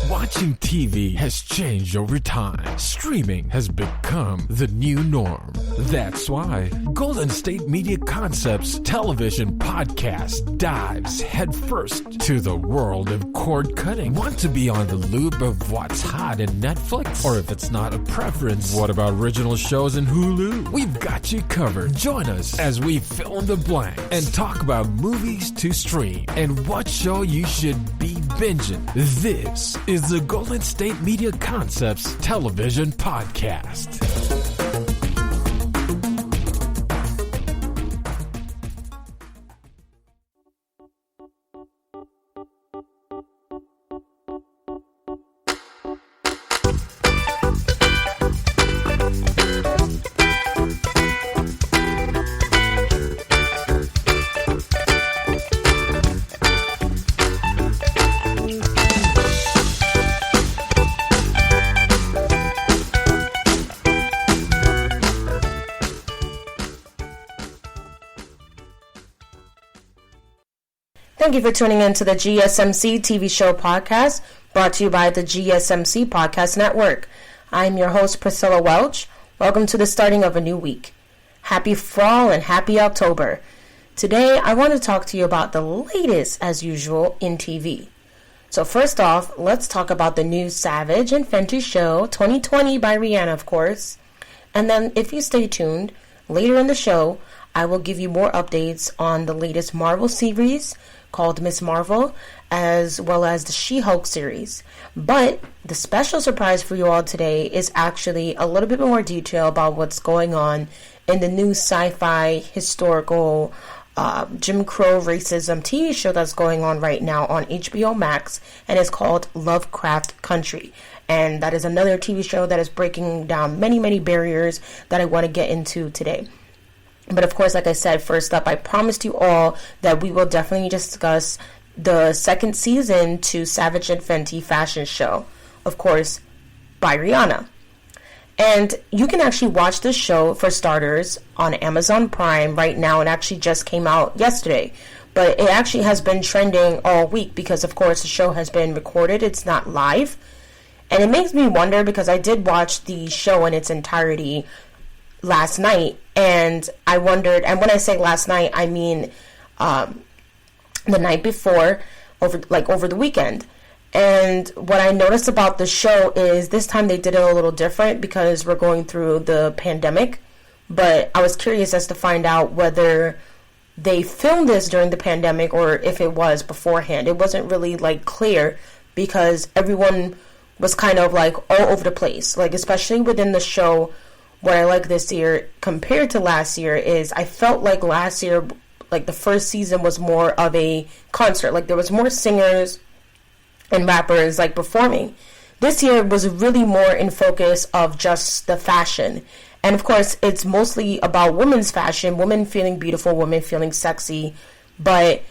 Watching TV has changed over time. Streaming has become the new norm. That's why Golden State Media Concepts television podcast dives headfirst to the world of cord cutting. Want to be on the loop of what's hot in Netflix? Or if it's not a preference, what about original shows in Hulu? We've got you covered. Join us as we fill in the blank and talk about movies to stream and what show you should be binging. This is the Golden State Media Concepts television podcast. Thank you for tuning in to the GSMC TV show podcast, brought to you by the GSMC Podcast Network. I'm your host, Priscilla Welch. Welcome to the starting of a new week. Happy fall and happy October. Today, I want to talk to you about the latest, as usual, in TV. So first off, let's talk about the new Savage and Fenty show, 2020 by Rihanna, of course. And then, if you stay tuned, later in the show, I will give you more updates on the latest Marvel series called Ms. Marvel, as well as the She-Hulk series. But the special surprise for you all today is actually a little bit more detail about what's going on in the new sci-fi historical Jim Crow racism TV show that's going on right now on HBO Max, and it's called Lovecraft Country. And that is another TV show that is breaking down many, many barriers that I want to get into today. But of course, like I said, first up, I promised you all that we will definitely discuss the second season to Savage and Fenty fashion show, of course, by Rihanna. And you can actually watch this show, for starters, on Amazon Prime right now. It actually just came out yesterday. But it actually has been trending all week because, of course, the show has been recorded. It's not live. And it makes me wonder, because I did watch the show in its entirety last night, and I wondered, and when I say last night, I mean the night before, over the weekend. And what I noticed about the show is this time they did it a little different because we're going through the pandemic. But I was curious as to find out whether they filmed this during the pandemic or if it was beforehand. It wasn't really clear because everyone was kind of all over the place, especially within the show. What I like this year compared to last year is I felt like last year, the first season was more of a concert. There was more singers and rappers performing. This year was really more in focus of just the fashion. And of course, it's mostly about women's fashion, women feeling beautiful, women feeling sexy. But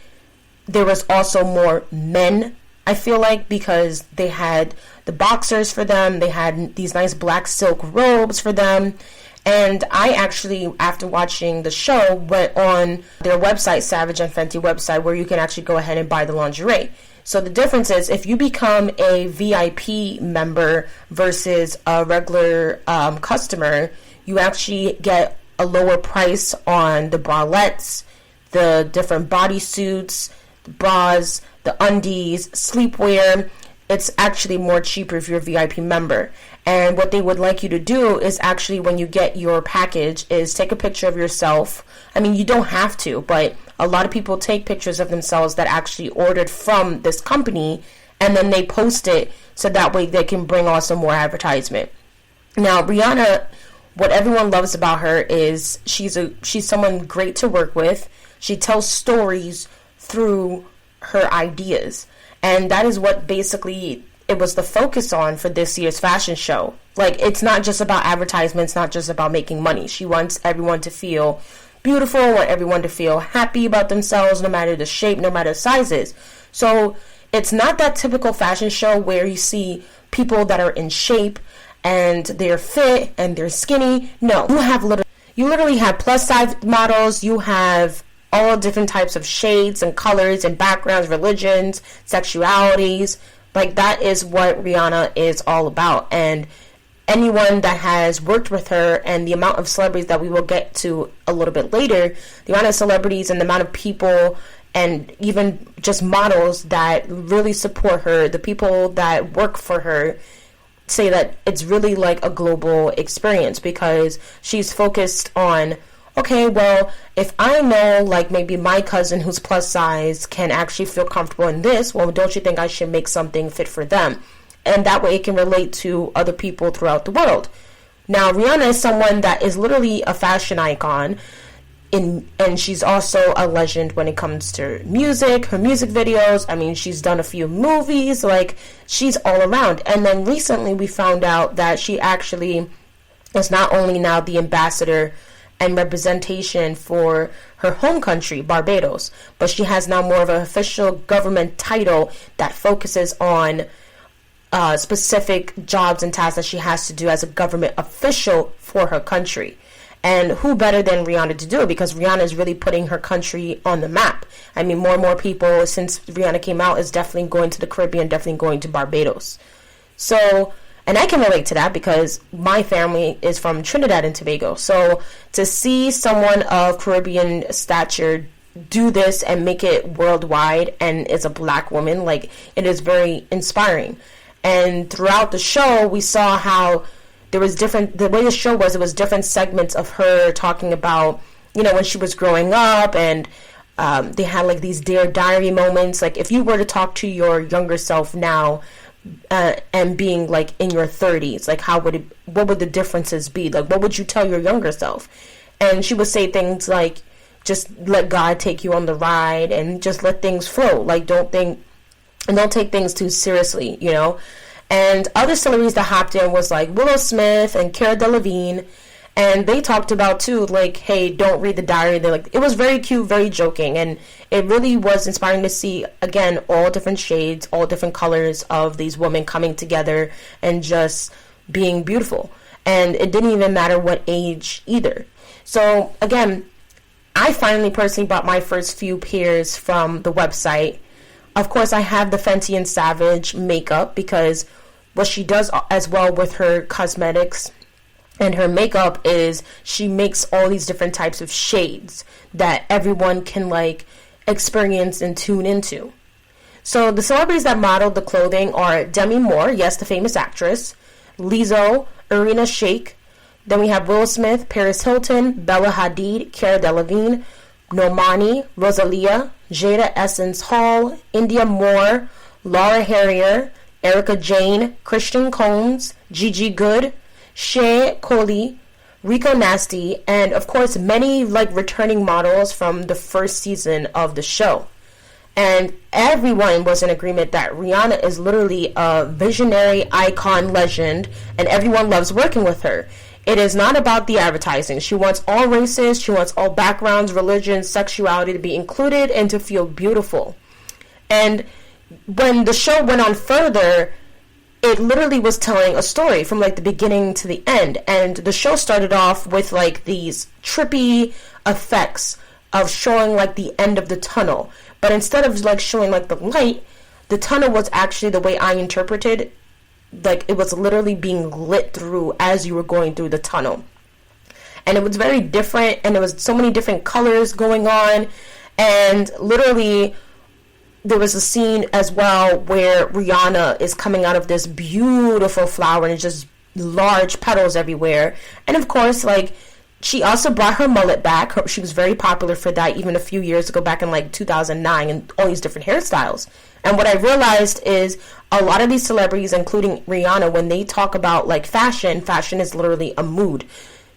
there was also more men, I feel like, because they had the boxers for them. They had these nice black silk robes for them. And I actually, after watching the show, went on their website, Savage and Fenty website, where you can actually go ahead and buy the lingerie. So the difference is if you become a VIP member versus a regular customer, you actually get a lower price on the bralettes, the different bodysuits, the bras, the undies, sleepwear. It's actually more cheaper if you're a VIP member. And what they would like you to do is actually, when you get your package, is take a picture of yourself. I mean, you don't have to, but a lot of people take pictures of themselves that actually ordered from this company, and then they post it so that way they can bring on some more advertisement. Now, Rihanna, what everyone loves about her is she's someone great to work with. She tells stories through her ideas. And that is what basically it was the focus on for this year's fashion show. It's not just about advertisements, not just about making money. She wants everyone to feel beautiful, want everyone to feel happy about themselves, no matter the shape, no matter the sizes. So it's not that typical fashion show where you see people that are in shape and they're fit and they're skinny. No, you literally have plus size models. You have all different types of shades and colors and backgrounds, religions, sexualities, Like, that is what Rihanna is all about. And anyone that has worked with her, and the amount of celebrities that we will get to a little bit later, the amount of celebrities and the amount of people and even just models that really support her, the people that work for her, say that it's really like a global experience, because she's focused on, okay, well, if I know like maybe my cousin who's plus size can actually feel comfortable in this, well, don't you think I should make something fit for them? And that way it can relate to other people throughout the world. Now, Rihanna is someone that is literally a fashion icon, and she's also a legend when it comes to music, her music videos. I mean, she's done a few movies, like, she's all around. And then recently we found out that she actually is not only now the ambassador and representation for her home country, Barbados, but she has now more of an official government title that focuses on specific jobs and tasks that she has to do as a government official for her country. And who better than Rihanna to do it, because Rihanna is really putting her country on the map. I mean, more and more people since Rihanna came out is definitely going to the Caribbean, definitely going to Barbados. So, and I can relate to that because my family is from Trinidad and Tobago. So to see someone of Caribbean stature do this and make it worldwide, and is a black woman, like, it is very inspiring. And throughout the show, we saw how there was the way the show was, it was different segments of her talking about, you know, when she was growing up, and they had like these Dear Diary moments. Like, if you were to talk to your younger self now, and being like in your 30s, like, what would the differences be? Like, what would you tell your younger self? And she would say things like, just let God take you on the ride, and just let things flow. Like, don't take things too seriously, you know. And other celebrities that hopped in was like Willow Smith and Cara Delevingne, and they talked about too, like, hey, don't read the diary. They're like, it was very cute, very joking, and it really was inspiring to see, again, all different shades, all different colors of these women coming together and just being beautiful. And it didn't even matter what age either. So again, I finally personally bought my first few pairs from the website. Of course, I have the Fenty and Savage makeup, because what she does as well with her cosmetics and her makeup is she makes all these different types of shades that everyone can like experience and tune into. So the celebrities that modeled the clothing are Demi Moore, yes, the famous actress, Lizzo, Irina Shayk. Then we have Will Smith, Paris Hilton, Bella Hadid, Cara Delevingne, Normani, Rosalia, Jada Essence Hall, India Moore, Laura Harrier, Erica Jane, Christian Combs, Gigi Good, Shea Coley, Rico Nasty, and of course many like returning models from the first season of the show. And everyone was in agreement that Rihanna is literally a visionary icon legend, and everyone loves working with her. It is not about the advertising. She wants all races, she wants all backgrounds, religions, sexuality to be included and to feel beautiful. And when the show went on further, it literally was telling a story from like the beginning to the end. And the show started off with like these trippy effects of showing like the end of the tunnel. But instead of like showing like the light, the tunnel was actually, the way I interpreted, like it was literally being lit through as you were going through the tunnel. And it was very different, and there was so many different colors going on. And literally there was a scene as well where Rihanna is coming out of this beautiful flower, and it's just large petals everywhere. And of course, like, she also brought her mullet back. She was very popular for that even a few years ago, back in like 2009, and all these different hairstyles. And what I realized is a lot of these celebrities, including Rihanna, when they talk about like fashion is literally a mood.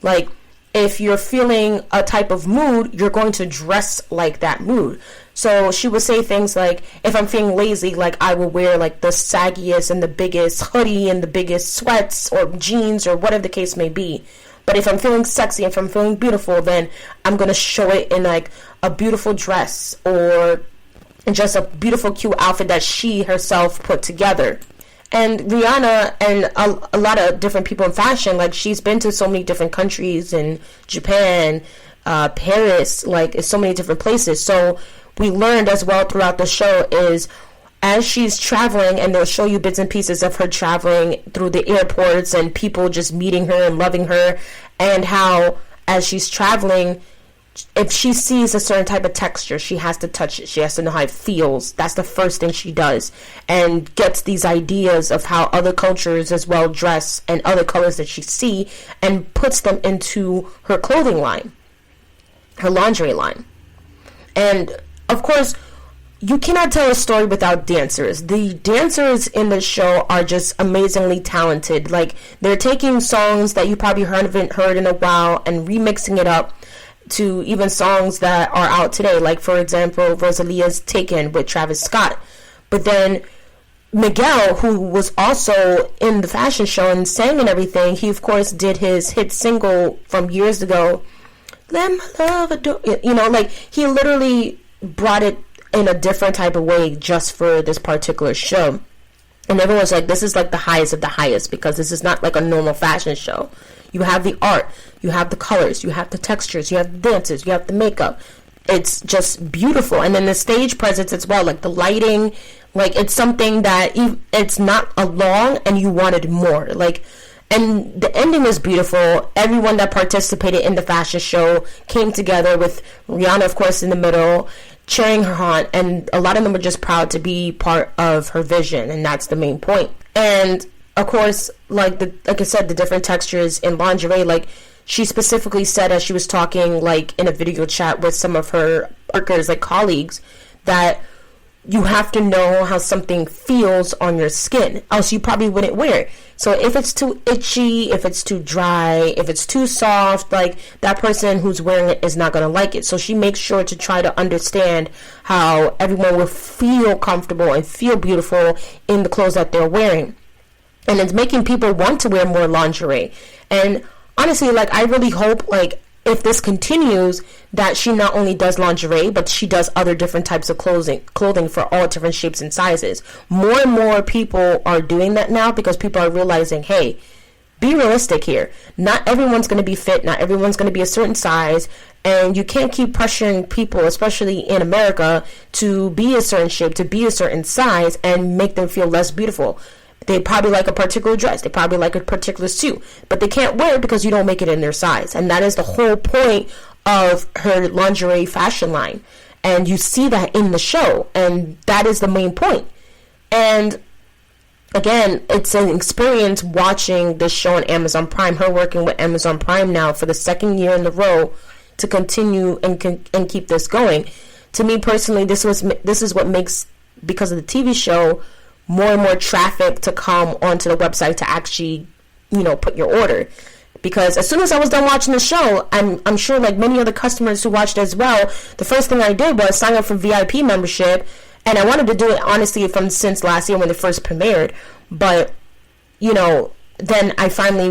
Like, if you're feeling a type of mood, you're going to dress like that mood. So she would say things like, if I'm feeling lazy, like I will wear like the saggiest and the biggest hoodie and the biggest sweats or jeans or whatever the case may be. But if I'm feeling sexy, if I'm feeling beautiful, then I'm going to show it in like a beautiful dress or just a beautiful, cute outfit that she herself put together. And Rihanna and a lot of different people in fashion, like she's been to so many different countries, in Japan, Paris, like so many different places. So we learned as well throughout the show is as she's traveling, and they'll show you bits and pieces of her traveling through the airports and people just meeting her and loving her, and how as she's traveling, if she sees a certain type of texture, she has to touch it. She has to know how it feels. That's the first thing she does, and gets these ideas of how other cultures as well dress and other colors that she see, and puts them into her clothing line, her lingerie line. And of course, you cannot tell a story without dancers. The dancers in the show are just amazingly talented. Like, they're taking songs that you probably haven't heard in a while and remixing it up to even songs that are out today. Like, for example, Rosalia's Taken with Travis Scott. But then Miguel, who was also in the fashion show and sang and everything, he of course did his hit single from years ago, Let My Love Adore. You know, like, he literally brought it in a different type of way just for this particular show. And everyone's like, this is like the highest of the highest, because this is not like a normal fashion show. You have the art, you have the colors, you have the textures, you have the dances, you have the makeup. It's just beautiful. And then the stage presence as well, like the lighting, like it's something that it's not a long and you wanted more. Like, and the ending was beautiful. Everyone that participated in the fashion show came together, with Rihanna, of course, in the middle, cheering her on, and a lot of them were just proud to be part of her vision, and that's the main point. And of course, like I said, the different textures in lingerie, like she specifically said as she was talking, like in a video chat with some of her workers, like colleagues, that you have to know how something feels on your skin, else you probably wouldn't wear it. So if it's too itchy, if it's too dry, if it's too soft, like that person who's wearing it is not going to like it. So she makes sure to try to understand how everyone will feel comfortable and feel beautiful in the clothes that they're wearing. And it's making people want to wear more lingerie. And honestly, like, I really hope, like, if this continues, that she not only does lingerie, but she does other different types of clothing for all different shapes and sizes. More and more people are doing that now, because people are realizing, hey, be realistic here. Not everyone's going to be fit. Not everyone's going to be a certain size. And you can't keep pressuring people, especially in America, to be a certain shape, to be a certain size, and make them feel less beautiful. They probably like a particular dress. They probably like a particular suit. But they can't wear it because you don't make it in their size. And that is the whole point of her lingerie fashion line. And you see that in the show. And that is the main point. And again, it's an experience watching this show on Amazon Prime. Her working with Amazon Prime now for the second year in a row to continue and keep this going. To me personally, this is what makes, because of the TV show, more and more traffic to come onto the website to actually, put your order. Because as soon as I was done watching the show, I'm sure like many other customers who watched as well, the first thing I did was sign up for VIP membership. And I wanted to do it, honestly, since last year when it first premiered. But, then I finally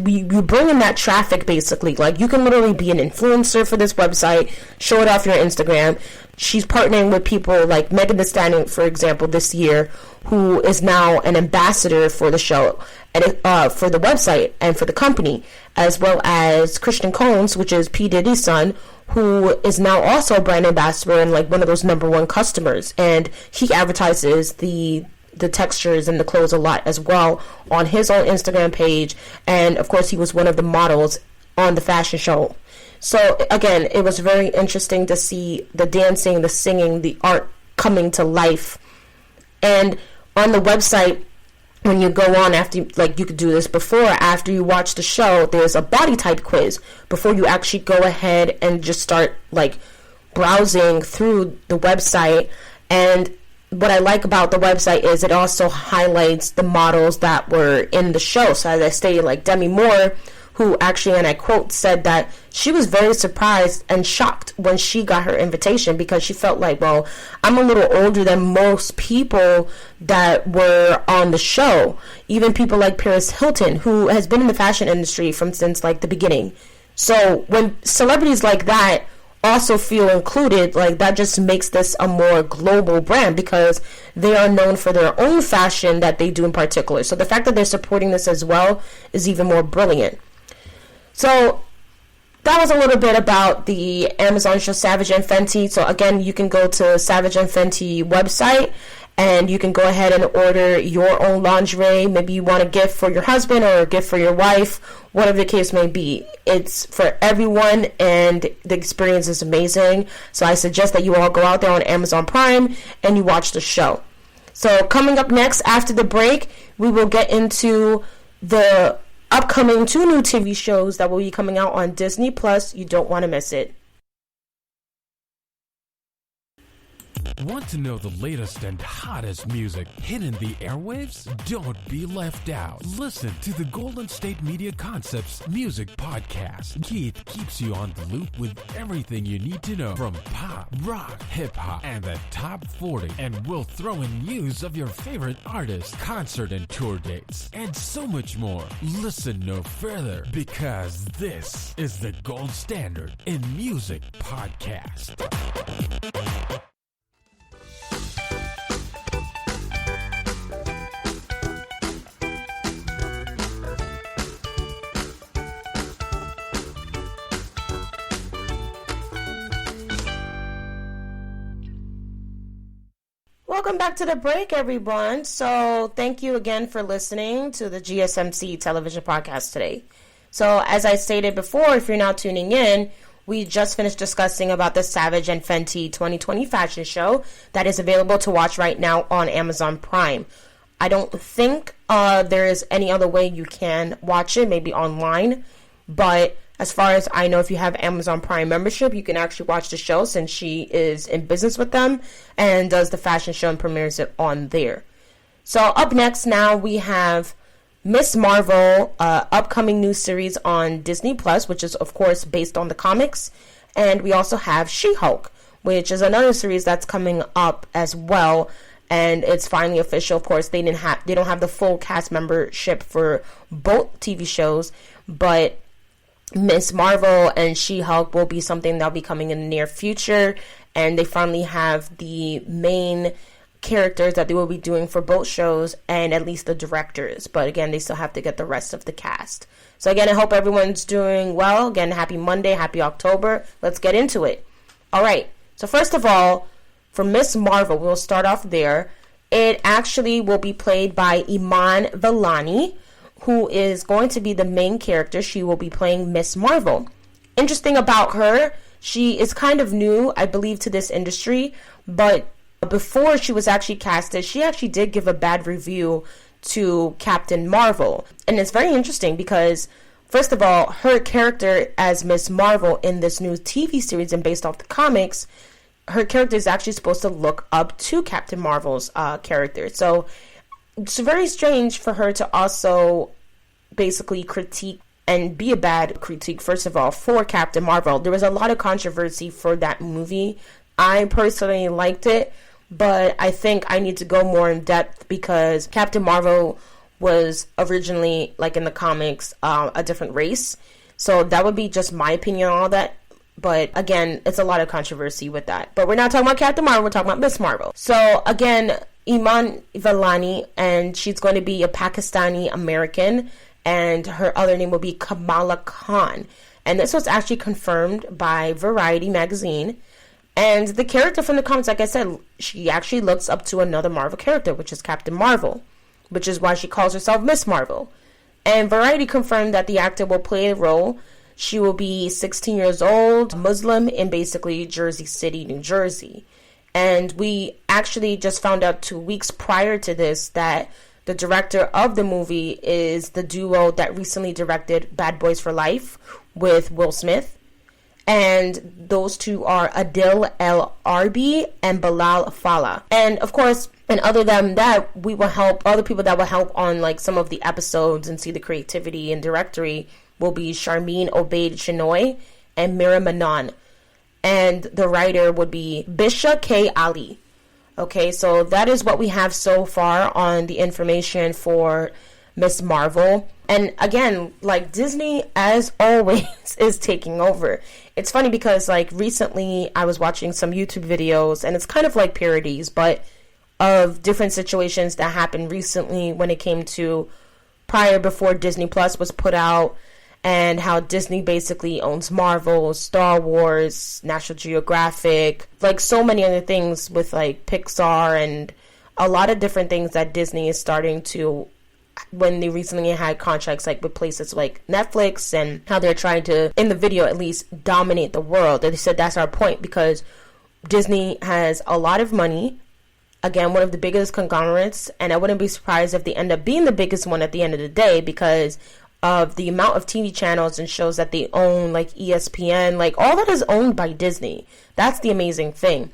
we bring in that traffic, basically. Like, you can literally be an influencer for this website, show it off your Instagram. She's partnering with people like Megan Thee Stallion, for example, this year, who is now an ambassador for the show, and for the website and for the company, as well as Christian Combs, which is P. Diddy's son, who is now also a brand ambassador and like one of those #1 customers. And he advertises the textures and the clothes a lot as well on his own Instagram page. And of course, he was one of the models on the fashion show. So again, it was very interesting to see the dancing, the singing, the art coming to life. And on the website, when you go on after, like, you could do this before, after you watch the show, there's a body type quiz before you actually go ahead and just start like browsing through the website. And what I like about the website is it also highlights the models that were in the show. So as I stated, like Demi Moore, who actually, and I quote, said that she was very surprised and shocked when she got her invitation, because she felt like, well, I'm a little older than most people that were on the show. Even people like Paris Hilton, who has been in the fashion industry since like the beginning. So when celebrities like that also feel included, like, that just makes this a more global brand, because they are known for their own fashion that they do in particular. So the fact that they're supporting this as well is even more brilliant. So that was a little bit about the Amazon show Savage and Fenty. So again, you can go to Savage and Fenty website and you can go ahead and order your own lingerie. Maybe you want a gift for your husband or a gift for your wife, whatever the case may be. It's for everyone, and the experience is amazing. So I suggest that you all go out there on Amazon Prime and you watch the show. So coming up next after the break, we will get into the upcoming 2 new TV shows that will be coming out on Disney Plus. You don't want to miss it. Want to know the latest and hottest music hitting the airwaves? Don't be left out. Listen to the Golden State Media Concepts Music Podcast. Keith keeps you on the loop with everything you need to know from pop, rock, hip-hop, and the top 40. And we'll throw in news of your favorite artists, concert and tour dates, and so much more. Listen no further, because this is the gold standard in music podcast. Welcome back to the break, everyone. So thank you again for listening to the GSMC television podcast today. So as I stated before, if you're now tuning in, we just finished discussing about the Savage and Fenty 2020 fashion show that is available to watch right now on Amazon Prime. I don't think there is any other way you can watch it, maybe online, but as far as I know, if you have Amazon Prime membership, you can actually watch the show since she is in business with them and does the fashion show and premieres it on there. So up next now we have Miss Marvel, upcoming new series on Disney Plus, which is of course based on the comics. And we also have She-Hulk, which is another series that's coming up as well. And it's finally official. Of course, they don't have the full cast membership for both TV shows, but Miss Marvel and She-Hulk will be something that'll be coming in the near future, and they finally have the main characters that they will be doing for both shows, and at least the directors. But again, they still have to get the rest of the cast. So again, I hope everyone's doing well. Again, happy Monday, happy October. Let's get into it. All right. So first of all, for Miss Marvel, we'll start off there. It actually will be played by Iman Vellani, who is going to be the main character. She will be playing Miss Marvel. Interesting about her, she is kind of new, I believe, to this industry, but before she was actually casted, she actually did give a bad review to Captain Marvel. And it's very interesting because, first of all, her character as Miss Marvel in this new TV series and based off the comics, her character is actually supposed to look up to Captain Marvel's character. So it's very strange for her to also basically critique and be a bad critique, first of all, for Captain Marvel. There was a lot of controversy for that movie. I personally liked it, but I think I need to go more in depth because Captain Marvel was originally, like in the comics, a different race. So that would be just my opinion on all that. But again, it's a lot of controversy with that. But we're not talking about Captain Marvel, we're talking about Miss Marvel. So again, Iman Vellani, and she's going to be a Pakistani American, and her other name will be Kamala Khan. And this was actually confirmed by Variety magazine. And the character from the comics, like I said, she actually looks up to another Marvel character, which is Captain Marvel, which is why she calls herself Miss Marvel. And Variety confirmed that the actor will play the role. She will be 16 years old, Muslim, in basically Jersey City, New Jersey. And we actually just found out 2 weeks prior to this that the director of the movie is the duo that recently directed Bad Boys for Life with Will Smith. And those two are Adil El Arbi and Bilal Fallah. And of course, and other than that, we will help other people that will help on like some of the episodes and see the creativity and directory will be Sharmeen Obaid Chinoy and Mira Manon. And the writer would be Bisha K. Ali. Okay, so that is what we have so far on the information for Miss Marvel. And again, like Disney, as always, is taking over. It's funny because like recently I was watching some YouTube videos, and it's kind of like parodies, but of different situations that happened recently when it came to before Disney Plus was put out, and how Disney basically owns Marvel, Star Wars, National Geographic, like so many other things with like Pixar and a lot of different things that Disney is starting to, when they recently had contracts like with places like Netflix, and how they're trying to, in the video at least, dominate the world. And they said that's our point, because Disney has a lot of money. Again, one of the biggest conglomerates, and I wouldn't be surprised if they end up being the biggest one at the end of the day, because of the amount of TV channels and shows that they own, like ESPN, like all that is owned by Disney. That's the amazing thing.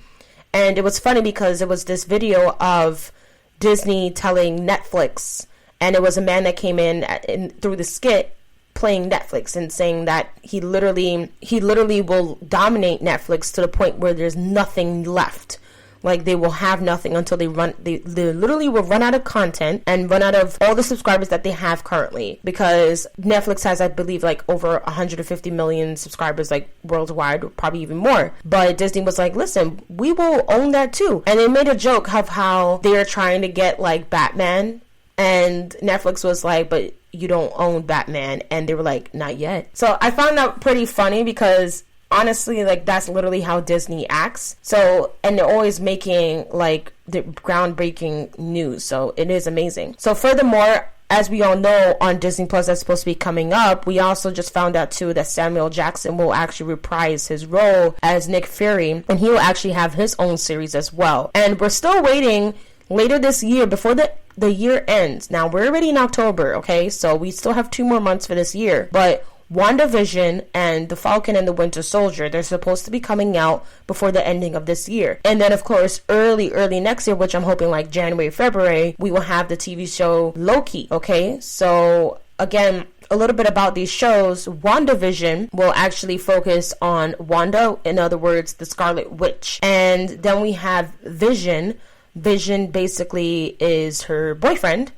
And it was funny because it was this video of Disney telling Netflix, and it was a man that came in through the skit playing Netflix and saying that he literally will dominate Netflix to the point where there's nothing left. Like, they will have nothing until they literally will run out of content and run out of all the subscribers that they have currently. Because Netflix has, I believe, like over 150 million subscribers, like worldwide, probably even more. But Disney was like, listen, we will own that too. And they made a joke of how they're trying to get like Batman. And Netflix was like, but you don't own Batman. And they were like, not yet. So I found that pretty funny, because honestly, like, that's literally how Disney acts. So, and they're always making like the groundbreaking news. So it is amazing. So furthermore, as we all know, on Disney Plus, that's supposed to be coming up, we also just found out too that Samuel Jackson will actually reprise his role as Nick Fury, and he will actually have his own series as well. And we're still waiting later this year, before the year ends. Now, we're already in October, okay? So we still have 2 more months for this year. But WandaVision and The Falcon and the Winter Soldier, they're supposed to be coming out before the ending of this year. And then, of course, early next year, which I'm hoping like January, February, we will have the TV show Loki, okay? So, again, a little bit about these shows. WandaVision will actually focus on Wanda, in other words, the Scarlet Witch. And then we have Vision. Vision basically is her boyfriend.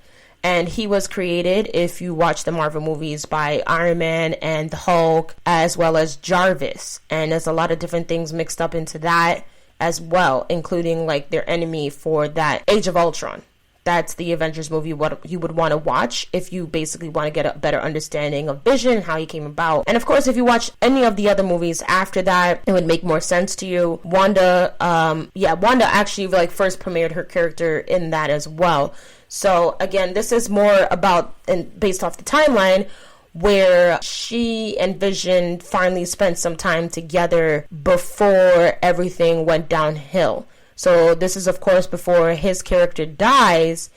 And he was created, if you watch the Marvel movies, by Iron Man and the Hulk, as well as Jarvis. And there's a lot of different things mixed up into that as well, including like their enemy for that Age of Ultron. That's the Avengers movie, what you would want to watch if you basically want to get a better understanding of Vision and how he came about. And of course, if you watch any of the other movies after that, it would make more sense to you. Wanda actually like first premiered her character in that as well. So again, this is more about, and based off the timeline, where she and Vision finally spent some time together before everything went downhill. So this is, of course, before his character dies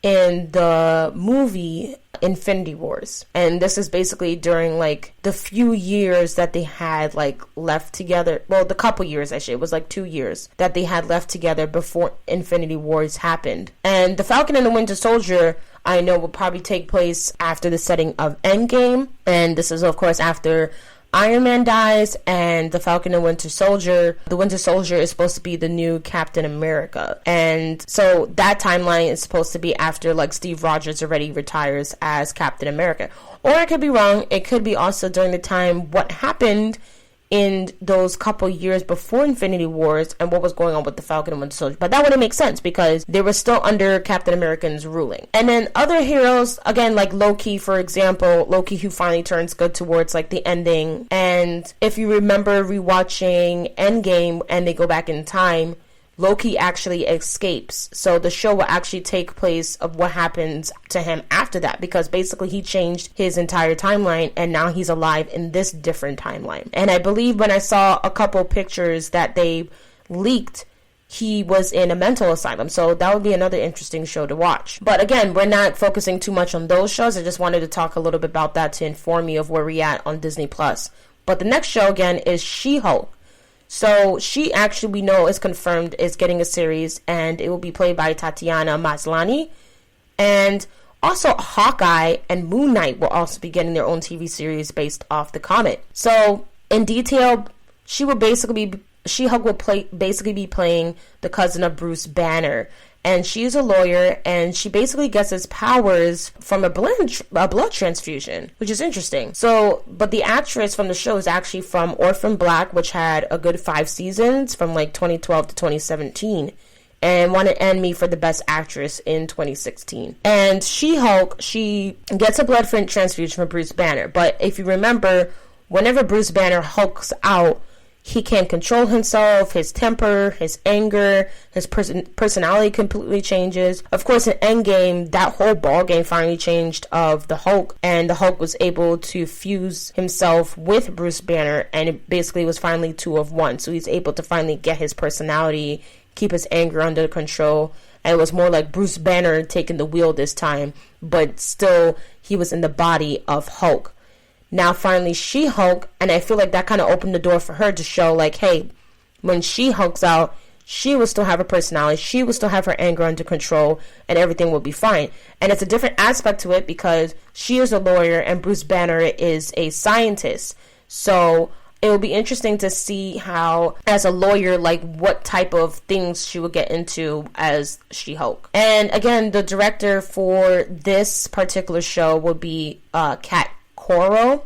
in the movie Infinity Wars. And this is basically during like the few years that they had like left together. Well, the couple years, actually. It was like 2 years that they had left together before Infinity Wars happened. And The Falcon and the Winter Soldier, I know, will probably take place after the setting of Endgame. And this is, of course, after Iron Man dies, and the Falcon and Winter Soldier, the Winter Soldier is supposed to be the new Captain America. And so that timeline is supposed to be after like Steve Rogers already retires as Captain America. Or I could be wrong. It could be also during the time what happened in those couple years before Infinity Wars and what was going on with the Falcon and Winter Soldier. But that wouldn't make sense because they were still under Captain America's ruling. And then other heroes, again, like Loki, for example, Loki who finally turns good towards like the ending. And if you remember rewatching Endgame and they go back in time, Loki actually escapes. So the show will actually take place of what happens to him after that, because basically he changed his entire timeline and now he's alive in this different timeline. And I believe when I saw a couple pictures that they leaked, he was in a mental asylum. So that would be another interesting show to watch. But again, we're not focusing too much on those shows. I just wanted to talk a little bit about that to inform you of where we're at on Disney Plus. But the next show again is She-Hulk. So she actually, we know, is confirmed, is getting a series, and it will be played by Tatiana Maslany. And also Hawkeye and Moon Knight will also be getting their own TV series based off the comic. So in detail, She-Hulk will basically be playing the cousin of Bruce Banner. And she's a lawyer, and she basically gets his powers from a blood transfusion, which is interesting. So, but the actress from the show is actually from Orphan Black, which had a good 5 seasons from like 2012 to 2017, and won an Emmy for the Best Actress in 2016. And She-Hulk, she gets a blood transfusion from Bruce Banner. But if you remember, whenever Bruce Banner hulks out, he can't control himself, his temper, his anger, his personality completely changes. Of course, in Endgame, that whole ball game finally changed of the Hulk, and the Hulk was able to fuse himself with Bruce Banner, and it basically was finally 2 of 1. So he's able to finally get his personality, keep his anger under control, and it was more like Bruce Banner taking the wheel this time, but still he was in the body of Hulk. Now finally She-Hulk, and I feel like that kind of opened the door for her to show like, hey, when She-Hulk's out, she will still have her personality, she will still have her anger under control, and everything will be fine. And it's a different aspect to it because she is a lawyer and Bruce Banner is a scientist. So it will be interesting to see how, as a lawyer, like what type of things she will get into as She-Hulk. And again, the director for this particular show will be Kat Cairo,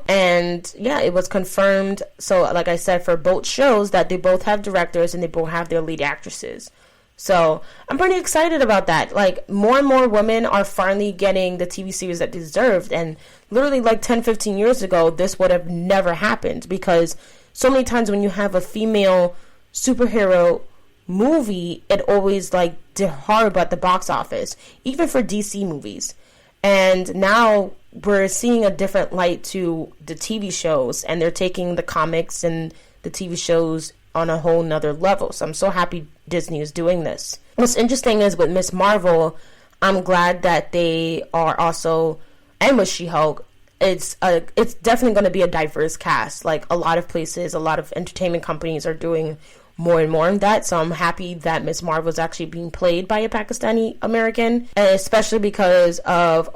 and yeah, it was confirmed. So like I said, for both shows, that they both have directors and they both have their lead actresses. So I'm pretty excited about that. Like, more and more women are finally getting the TV series that they deserved, and literally like 10-15 years ago, this would have never happened, because so many times when you have a female superhero movie, it always like did horrible at the box office, even for DC movies. And now we're seeing a different light to the TV shows, and they're taking the comics and the TV shows on a whole nother level. So I'm so happy Disney is doing this. What's interesting is with Ms. Marvel, I'm glad that they are also, and with She-Hulk, it's definitely going to be a diverse cast. Like, a lot of places, a lot of entertainment companies are doing more and more of that. So I'm happy that Ms. Marvel is actually being played by a Pakistani American, and especially because of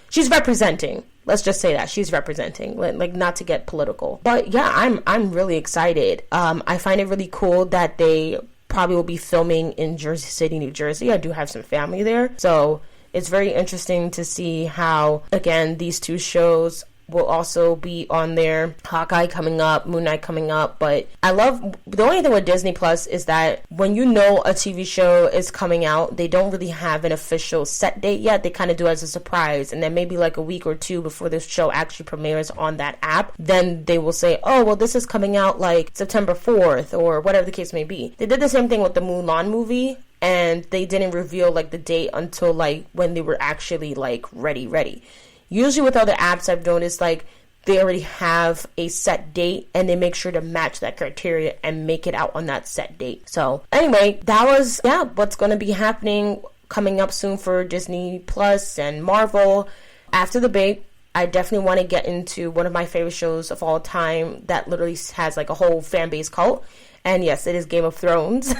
she's representing. Let's just say that she's representing, like, not to get political. But yeah, I'm really excited. I find it really cool that they probably will be filming in Jersey City, New Jersey. I do have some family there, so it's very interesting to see how, again, these two shows will also be on there. Hawkeye coming up, Moon Knight coming up. But I love, the only thing with Disney Plus is that when you know a TV show is coming out, they don't really have an official set date yet. They kind of do it as a surprise, and then maybe like a week or two before the show actually premieres on that app, then they will say, oh, well, this is coming out like September 4th or whatever the case may be. They did the same thing with the Mulan movie, and they didn't reveal like the date until like when they were actually like ready. Usually with other apps, I've noticed like they already have a set date, and they make sure to match that criteria and make it out on that set date. So anyway, that was what's going to be happening coming up soon for Disney Plus and Marvel. After the break, I definitely want to get into one of my favorite shows of all time that literally has like a whole fan base cult. And yes, it is Game of Thrones.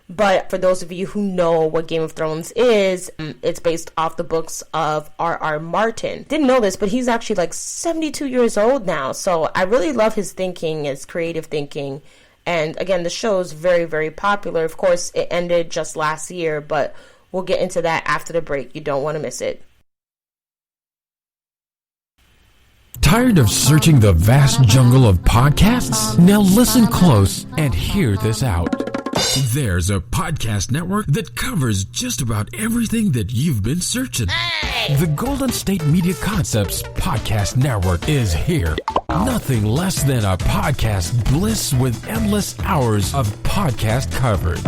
But for those of you who know what Game of Thrones is, it's based off the books of R.R. Martin. Didn't know this, but he's actually like 72 years old now. So I really love his thinking, his creative thinking. And again, the show is very, very popular. Of course, it ended just last year, but we'll get into that after the break. You don't want to miss it. Tired of searching the vast jungle of podcasts? Now listen close and hear this out. There's a podcast network that covers just about everything that you've been searching. Hey! The Golden State Media Concepts Podcast Network is here. Nothing less than a podcast bliss with endless hours of podcast coverage.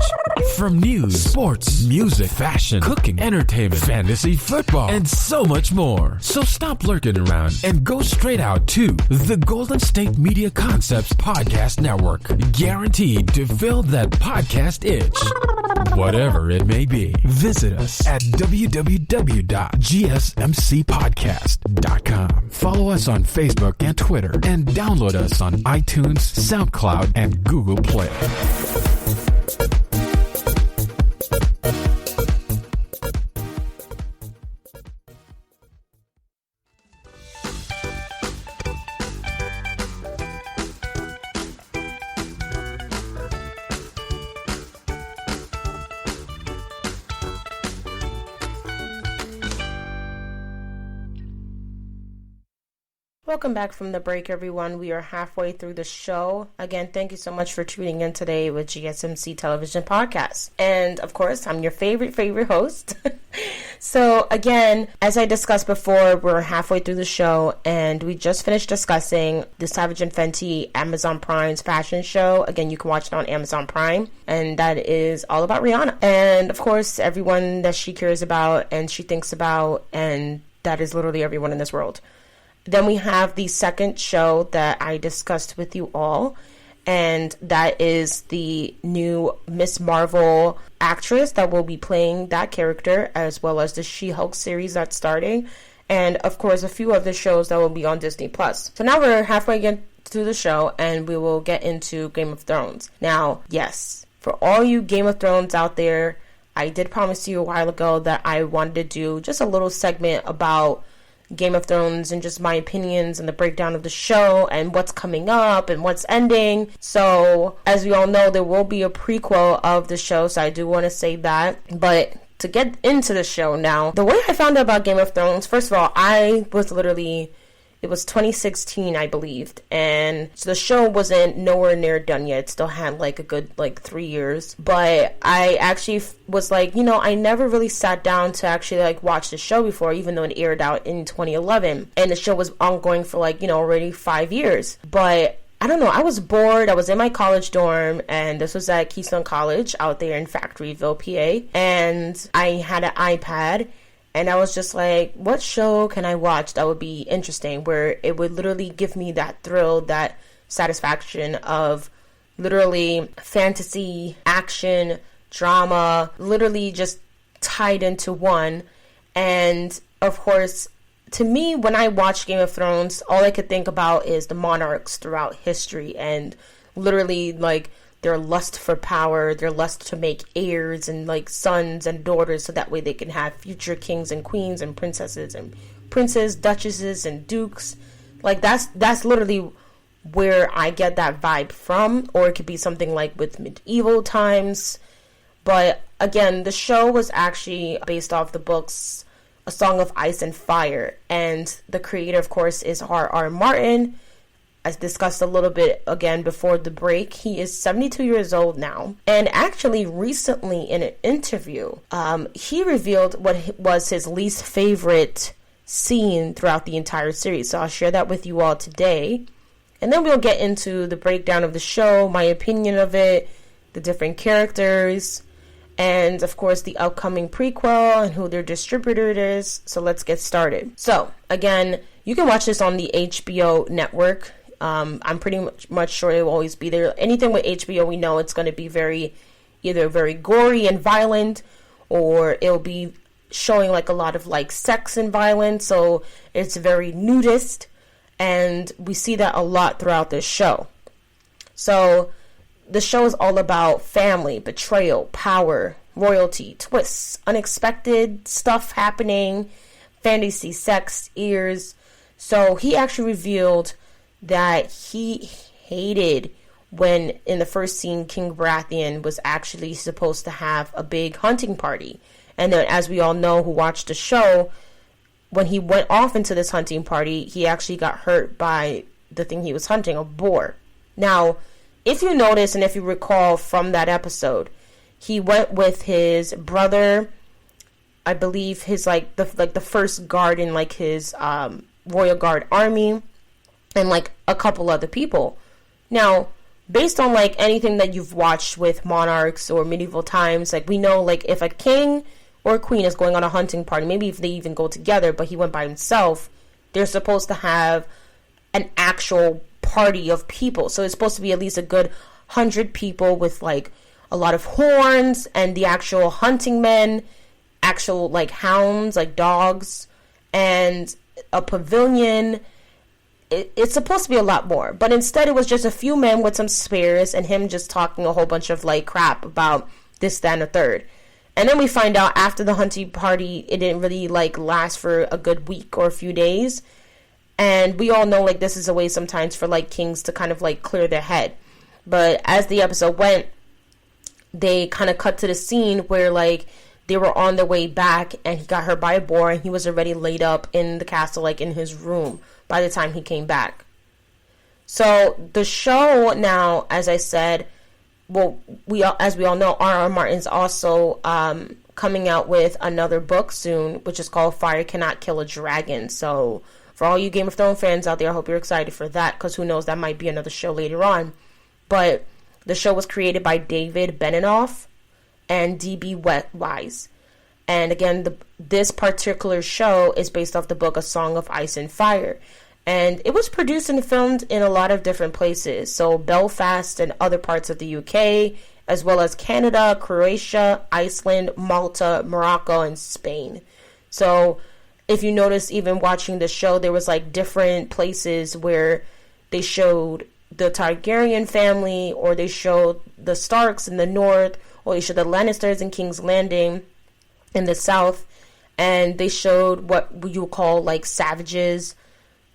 From news, sports, music, fashion, cooking, entertainment, fantasy, football, and so much more. So stop lurking around and go straight out to the Golden State Media Concepts Podcast Network. Guaranteed to fill that podcast itch. Whatever it may be. Visit us at www.gsmcpodcast.com. Follow us on Facebook and Twitter, and download us on iTunes, SoundCloud, and Google Play. Welcome back from the break, everyone. We are halfway through the show. Again, thank you so much for tuning in today with GSMC Television Podcast. And of course, I'm your favorite host. So again, as I discussed before, we're halfway through the show and we just finished discussing the Savage and Fenty Amazon Prime's fashion show. Again, you can watch it on Amazon Prime, and that is all about Rihanna. And of course, everyone that she cares about and she thinks about, and that is literally everyone in this world. Then we have the second show that I discussed with you all, and that is the new Miss Marvel actress that will be playing that character, as well as the She-Hulk series that's starting, and of course a few other shows that will be on Disney+. So now we're halfway again through the show, and we will get into Game of Thrones. Now, yes, for all you Game of Thrones out there, I did promise you a while ago that I wanted to do just a little segment about Game of Thrones and just my opinions and the breakdown of the show and what's coming up and what's ending. So as we all know, there will be a prequel of the show, so I do want to say that. But to get into the show now, the way I found out about Game of Thrones, first of all, it was 2016, I believed, and so the show wasn't nowhere near done yet. It still had like a good 3 years, but I actually was like, I never really sat down to actually watch the show before, even though it aired out in 2011, and the show was ongoing for already 5 years. But I don't know, I was bored. I was in my college dorm, and this was at Keystone College out there in Factoryville, PA, and I had an iPad. And I was just like, what show can I watch that would be interesting, where it would literally give me that thrill, that satisfaction of literally fantasy, action, drama, literally just tied into one. And of course, to me, when I watch Game of Thrones, all I could think about is the monarchs throughout history and literally their lust for power, their lust to make heirs and sons and daughters, so that way they can have future kings and queens and princesses and princes, duchesses and dukes. That's literally where I get that vibe from. Or it could be something with medieval times. But again, the show was actually based off the books A Song of Ice and Fire, and the creator, of course, is R.R. Martin. As discussed a little bit again before the break, he is 72 years old now. And actually recently in an interview, he revealed what was his least favorite scene throughout the entire series. So I'll share that with you all today. And then we'll get into the breakdown of the show, my opinion of it, the different characters, and of course the upcoming prequel and who their distributor is. So let's get started. So again, you can watch this on the HBO network. I'm pretty much sure it will always be there. Anything with HBO, we know it's going to be either very gory and violent, or it'll be showing a lot of sex and violence. So it's very nudist, and we see that a lot throughout this show. So the show is all about family, betrayal, power, royalty, twists, unexpected stuff happening, fantasy, sex, ears. So he actually revealed that he hated when in the first scene King Baratheon was actually supposed to have a big hunting party. And then, as we all know who watched the show, when he went off into this hunting party, he actually got hurt by the thing he was hunting, a boar. Now, if you notice and if you recall from that episode, he went with his brother, I believe his the first guard in his Royal Guard army, and a couple other people. Now, based on anything that you've watched with monarchs or medieval times, we know if a king or a queen is going on a hunting party, maybe if they even go together, but he went by himself, they're supposed to have an actual party of people. So it's supposed to be at least a good 100 people with a lot of horns and the actual hunting men, actual hounds, dogs, and a pavilion. It's supposed to be a lot more, but instead it was just a few men with some spears and him just talking a whole bunch of crap about this, that, and the third. And then we find out after the hunting party, it didn't really last for a good week or a few days. And we all know this is a way sometimes for kings to kind of clear their head. But as the episode went, they kind of cut to the scene where they were on their way back, and he got hurt by a boar, and he was already laid up in the castle, like in his room, by the time he came back. So the show now, as I said, well, as we all know, R.R. Martin's also coming out with another book soon, which is called Fire Cannot Kill a Dragon. So for all you Game of Thrones fans out there, I hope you're excited for that, because who knows, that might be another show later on. But the show was created by David Benioff and D.B. Weiss. And again, this particular show is based off the book A Song of Ice and Fire. And it was produced and filmed in a lot of different places. So Belfast and other parts of the UK, as well as Canada, Croatia, Iceland, Malta, Morocco, and Spain. So if you notice, even watching the show, there was like different places where they showed the Targaryen family, or they showed the Starks in the north, or they showed the Lannisters in King's Landing in the south, and they showed what you would call like savages.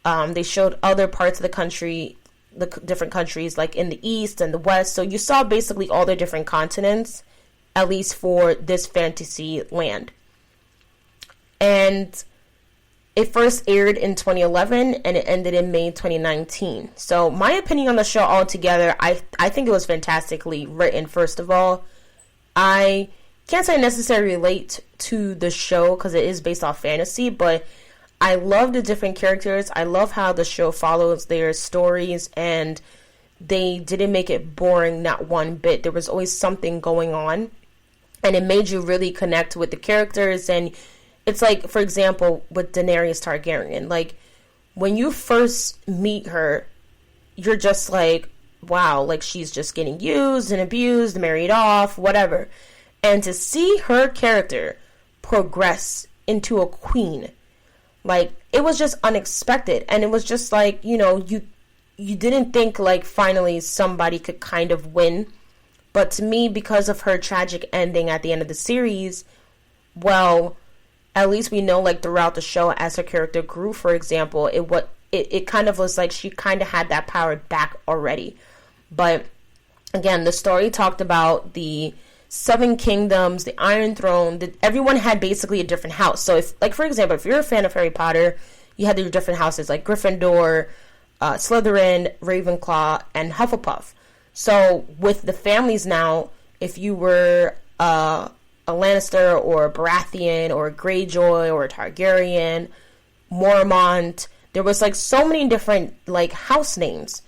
They showed other parts of the country, the different countries, like in the east and the west. So you saw basically all the different continents, at least for this fantasy land. And it first aired in 2011, and it ended in May 2019. So my opinion on the show altogether, I think it was fantastically written, first of all. I can't say I necessarily relate to the show because it is based off fantasy, but I love the different characters. I love how the show follows their stories, and they didn't make it boring, not one bit. There was always something going on, and it made you really connect with the characters. And it's like, for example, with Daenerys Targaryen, like when you first meet her, you're just like, wow, like she's just getting used and abused, married off, whatever. And to see her character progress into a queen, like it was just unexpected. And it was just like, you know, you didn't think like finally somebody could kind of win. But to me, because of her tragic ending at the end of the series, well, at least we know, like, throughout the show, as her character grew, for example, it kind of was like she kind of had that power back already. But again, the story talked about the Seven Kingdoms, the Iron Throne. Everyone had basically a different house. So if, like, for example, if you're a fan of Harry Potter, you had your different houses like Gryffindor, Slytherin, Ravenclaw, and Hufflepuff. So with the families now, if you were a Lannister or a Baratheon or a Greyjoy or a Targaryen, Mormont, there was like so many different like house names,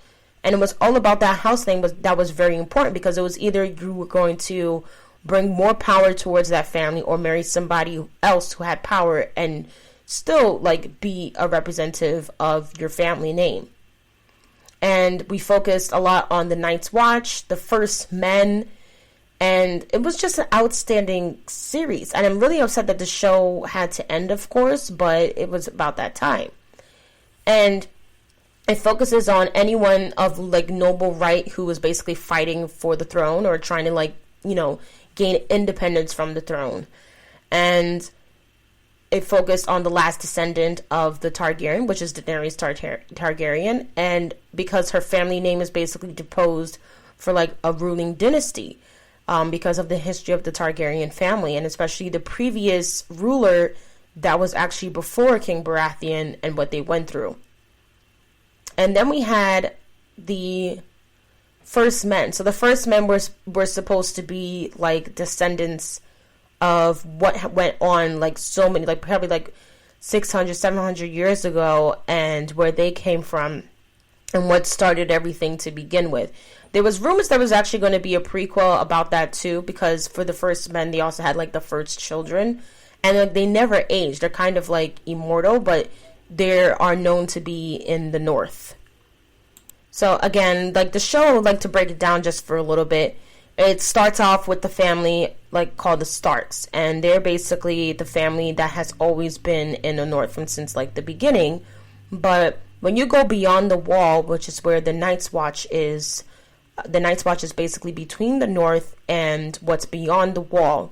and it was all about that house name that was very important, because it was either you were going to bring more power towards that family or marry somebody else who had power and still like be a representative of your family name. And we focused a lot on the Night's Watch, the First Men. And it was just an outstanding series. And I'm really upset that the show had to end, of course, but it was about that time. And it focuses on anyone of, like, noble right who was basically fighting for the throne or trying to, like, you know, gain independence from the throne. And it focused on the last descendant of the Targaryen, which is Daenerys Targaryen. And because her family name is basically deposed for, like, a ruling dynasty. Because of the history of the Targaryen family, and especially the previous ruler that was actually before King Baratheon and what they went through. And then we had the First Men. So the First Men were supposed to be like descendants of what went on like so many, like probably like 600, 700 years ago, and where they came from and what started everything to begin with. There was rumors there was actually going to be a prequel about that too, because for the First Men, they also had like the first children, and like, they never age. They're kind of like immortal, but they are known to be in the north. So again, like the show, like to break it down just for a little bit, it starts off with the family like called the Starks, and they're basically the family that has always been in the north from since like the beginning. But when you go beyond the wall, which is where the Night's Watch is, the Night's Watch is basically between the north and what's beyond the wall.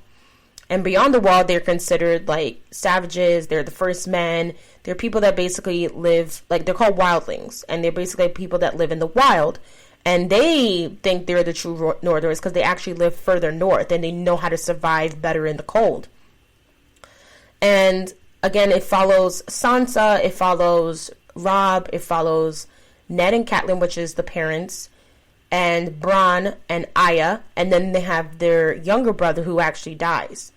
And beyond the wall, they're considered like savages. They're the First Men. They're people that basically live, like they're called wildlings. And they're basically people that live in the wild. And they think they're the true Northerners because they actually live further north and they know how to survive better in the cold. And again, it follows Sansa, it follows Robb, it follows Ned and Catelyn, which is the parents, and Bronn and Arya, and then they have their younger brother who actually dies.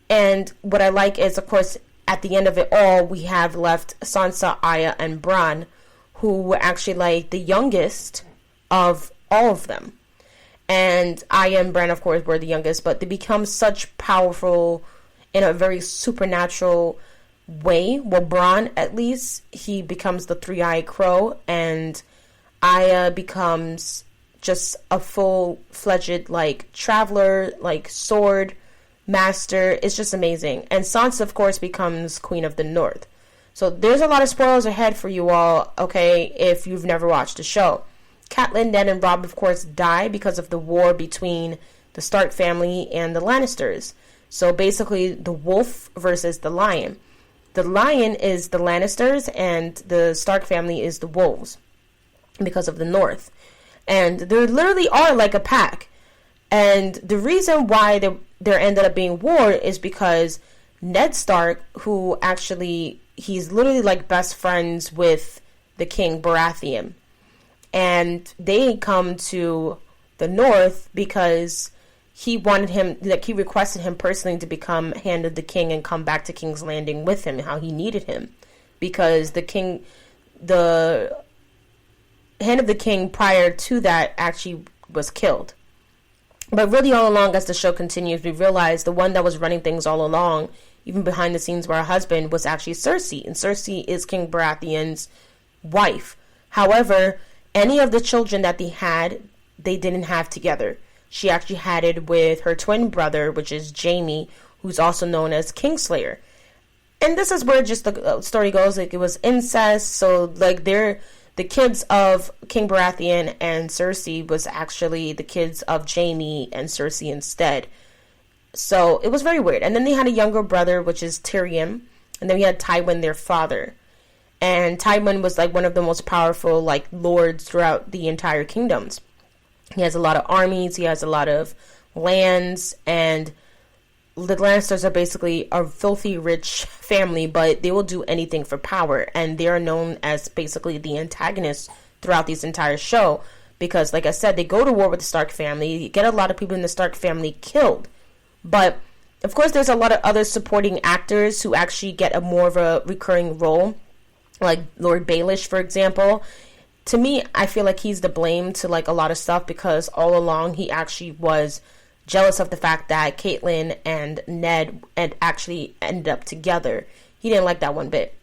And what I like is, of course, at the end of it all, we have left Sansa, Arya, and Bronn, who were actually like the youngest of all of them. And Arya and Bran, of course, were the youngest, but they become such powerful in a very supernatural way. Well, Bronn, at least, he becomes the three-eyed crow, and Arya becomes just a full-fledged, like, traveler, like, sword master. It's just amazing. And Sansa, of course, becomes Queen of the North. So there's a lot of spoilers ahead for you all, okay, if you've never watched the show. Catelyn, Ned, and Robb, of course, die because of the war between the Stark family and the Lannisters. So basically, the wolf versus the lion. The lion is the Lannisters, and the Stark family is the wolves because of the North. And they literally are like a pack. And the reason why there ended up being war is because Ned Stark, who actually, he's literally like best friends with the King Baratheon. And they come to the North because he wanted him, like he requested him personally to become Hand of the King and come back to King's Landing with him, how he needed him. Because the Hand of the King prior to that actually was killed. But really all along, as the show continues, we realize the one that was running things all along, even behind the scenes where her husband, was actually Cersei. And Cersei is King Baratheon's wife. However, any of the children that they didn't have together. She actually had it with her twin brother, which is Jaime, who's also known as Kingslayer. And this is where just the story goes. Like, it was incest. So, like, the kids of King Baratheon and Cersei was actually the kids of Jaime and Cersei instead. So, it was very weird. And then they had a younger brother, which is Tyrion. And then we had Tywin, their father. And Tywin was, like, one of the most powerful, like, lords throughout the entire kingdoms. He has a lot of armies, he has a lot of lands, and the Lannisters are basically a filthy rich family, but they will do anything for power, and they are known as basically the antagonists throughout this entire show, because, like I said, they go to war with the Stark family, get a lot of people in the Stark family killed, but, of course, there's a lot of other supporting actors who actually get a more of a recurring role, like Lord Baelish, for example. To me, I feel like he's to blame to, like, a lot of stuff, because all along he actually was jealous of the fact that Catelyn and Ned had actually ended up together. He didn't like that one bit.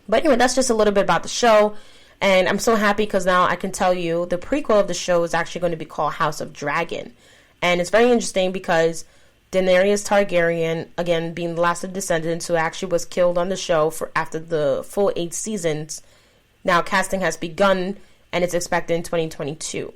But anyway, that's just a little bit about the show. And I'm so happy because now I can tell you the prequel of the show is actually going to be called House of Dragon. And it's very interesting because Daenerys Targaryen, again, being the last of the descendants who actually was killed on the show after the full 8 seasons. Now, casting has begun, and it's expected in 2022.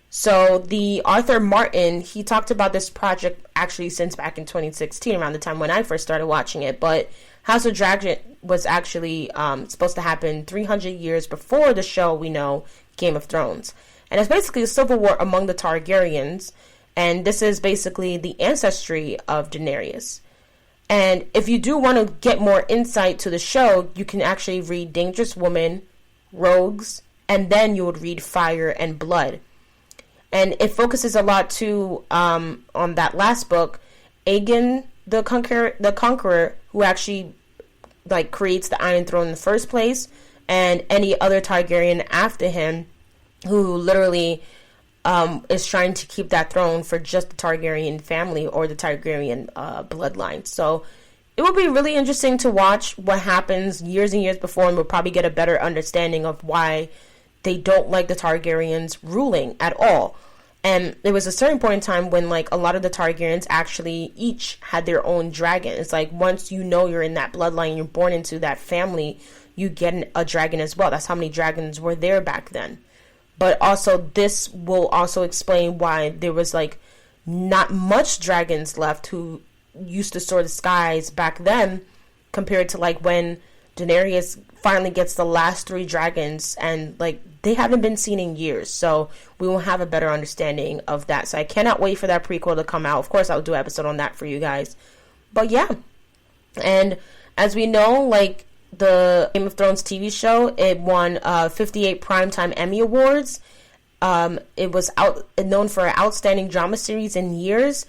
So, the Arthur Martin, he talked about this project actually since back in 2016, around the time when I first started watching it. But House of Dragon was actually supposed to happen 300 years before the show we know, Game of Thrones. And it's basically a civil war among the Targaryens. And this is basically the ancestry of Daenerys. And if you do want to get more insight to the show, you can actually read Dangerous Woman, Rogues, and then you would read Fire and Blood. And it focuses a lot too on that last book, Aegon the Conqueror, who actually like creates the Iron Throne in the first place, and any other Targaryen after him who literally is trying to keep that throne for just the Targaryen family or the Targaryen bloodline. So it will be really interesting to watch what happens years and years before, and we'll probably get a better understanding of why they don't like the Targaryens ruling at all. And there was a certain point in time when, like, a lot of the Targaryens actually each had their own dragon. It's like, once you know you're in that bloodline, you're born into that family, you get a dragon as well. That's how many dragons were there back then. But also, this will also explain why there was, like, not much dragons left who used to soar the skies back then, compared to, like, when Daenerys finally gets the last 3 dragons, and, like, they haven't been seen in years, so we will have a better understanding of that. So I cannot wait for that prequel to come out. Of course, I'll do an episode on that for you guys. But yeah, And as we know, like the Game of Thrones TV show, it won 58 Primetime Emmy Awards. It was known for an outstanding drama series in years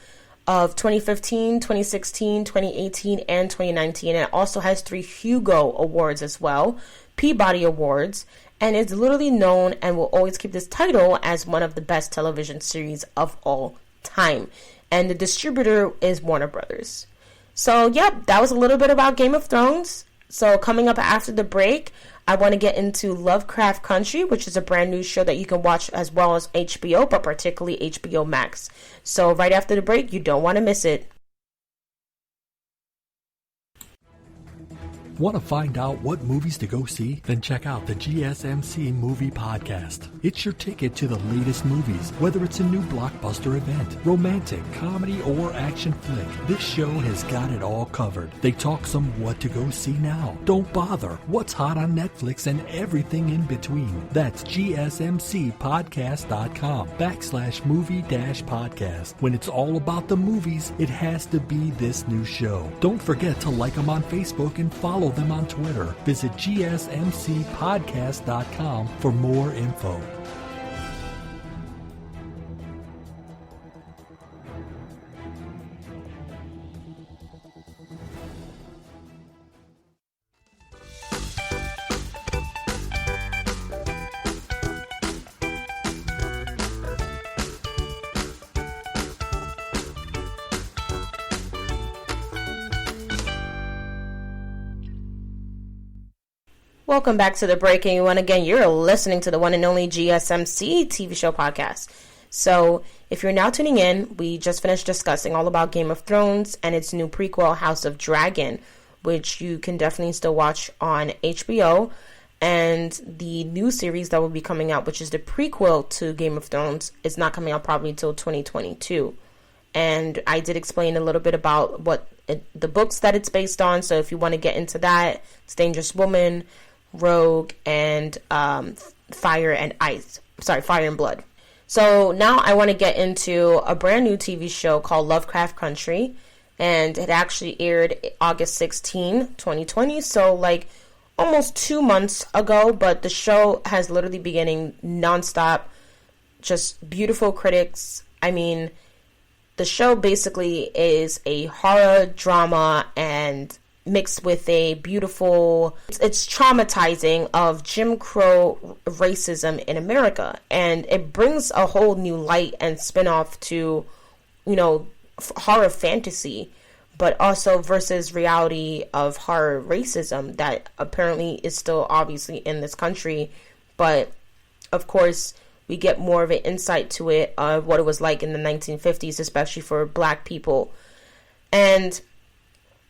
of 2015, 2016, 2018, and 2019. It also has 3 Hugo Awards as well, Peabody Awards, and is literally known and will always keep this title as one of the best television series of all time. And the distributor is Warner Brothers. So, yep, that was a little bit about Game of Thrones. So, coming up after the break, I want to get into Lovecraft Country, which is a brand new show that you can watch as well as HBO, but particularly HBO Max. So, right after the break, you don't want to miss it. Want to find out what movies to go see? Then check out the GSMC Movie Podcast. It's your ticket to the latest movies, whether it's a new blockbuster event, romantic, comedy, or action flick. This show has got it all covered. They talk some what to go see now. Don't bother. What's hot on Netflix and everything in between. That's gsmcpodcast.com/movie-podcast. When it's all about the movies, it has to be this new show. Don't forget to like them on Facebook and follow them on Twitter. Visit gsmcpodcast.com for more info. Welcome back to the Breaking One. Again, you're listening to the one and only GSMC TV show podcast. So, if you're now tuning in, we just finished discussing all about Game of Thrones and its new prequel, House of Dragon, which you can definitely still watch on HBO. And the new series that will be coming out, which is the prequel to Game of Thrones, is not coming out probably until 2022. And I did explain a little bit about the books that it's based on. So, if you want to get into that, it's Dangerous Woman, Rogue, and Fire and Blood. So now I want to get into a brand new TV show called Lovecraft Country, and it actually aired August 16, 2020, so like almost 2 months ago, but the show has literally been getting nonstop, just beautiful critics. I mean, the show basically is a horror drama and mixed with a beautiful, it's traumatizing of Jim Crow racism in America, and it brings a whole new light and spin-off to, you know, horror fantasy, but also versus reality of horror racism that apparently is still obviously in this country. But of course we get more of an insight to it of what it was like in the 1950s, especially for Black people. And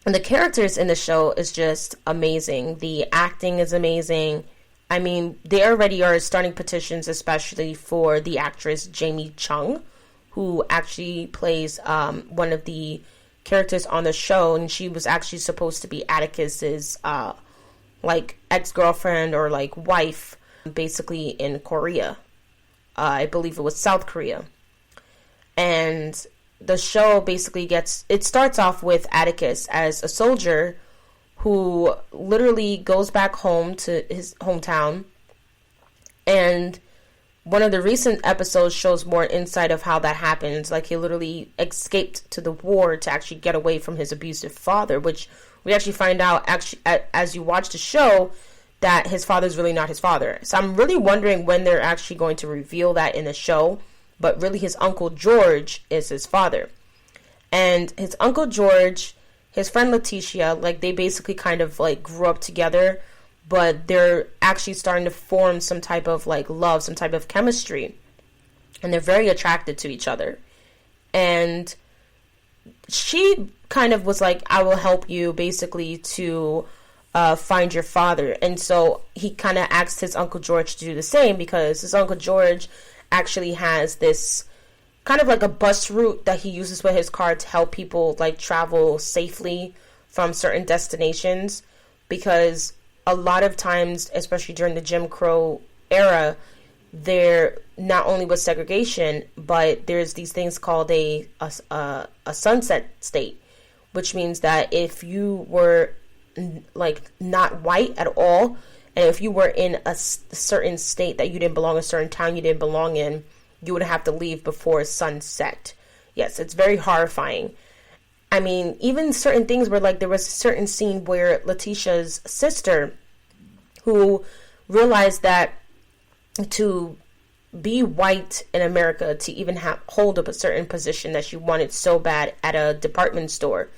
the characters in the show is just amazing. The acting is amazing. I mean, they already are starting petitions, especially for the actress Jamie Chung, who actually plays one of the characters on the show, and she was actually supposed to be Atticus's like ex-girlfriend or like wife, basically in Korea. I believe it was South Korea. And the show basically it starts off with Atticus as a soldier who literally goes back home to his hometown. And one of the recent episodes shows more insight of how that happens. Like, he literally escaped to the war to actually get away from his abusive father, which we actually find out as you watch the show that his father's really not his father. So I'm really wondering when they're actually going to reveal that in the show. But really, his Uncle George is his father. And his Uncle George, his friend Letitia, like, they basically kind of, like, grew up together. But they're actually starting to form some type of, like, love, some type of chemistry. And they're very attracted to each other. And she kind of was like, I will help you, basically, to find your father. And so he kind of asked his Uncle George to do the same, because his Uncle George actually has this kind of like a bus route that he uses with his car to help people like travel safely from certain destinations, because a lot of times, especially during the Jim Crow era, there not only was segregation, but there's these things called a sunset state, which means that if you were like not white at all, and if you were in a certain state that you didn't belong, a certain town you didn't belong in, you would have to leave before sunset. Yes, it's very horrifying. I mean, even certain things where, like, there was a certain scene where Letitia's sister, who realized that to be white in America, to even hold up a certain position that she wanted so bad at a department store,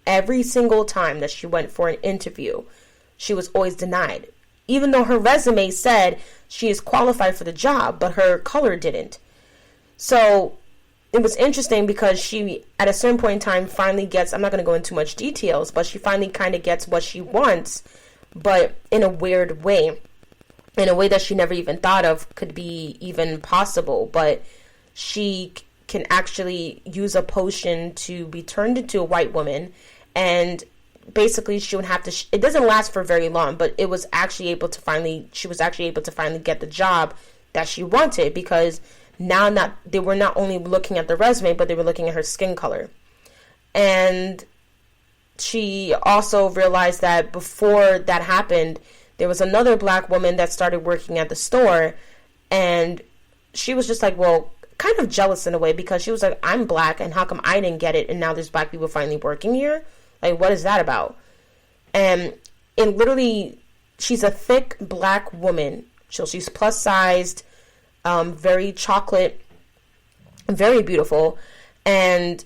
every single time that she went for an interview, she was always denied. Even though her resume said she is qualified for the job, but her color didn't. So it was interesting because she, at a certain point in time, finally gets, I'm not going to go into much details, but she finally kind of gets what she wants, but in a weird way. In a way that she never even thought of could be even possible. But she can actually use a potion to be turned into a white woman, and basically she would have to, it doesn't last for very long, but it was actually able to finally, she was actually able to finally get the job that she wanted, because now they were not only looking at the resume, but they were looking at her skin color. And she also realized that before that happened, there was another black woman that started working at the store, and she was just like, well, kind of jealous in a way, because she was like, I'm black, and how come I didn't get it, and now there's black people finally working here? Like, what is that about? And it literally, she's a thick black woman, so she's plus sized, very chocolate, very beautiful, and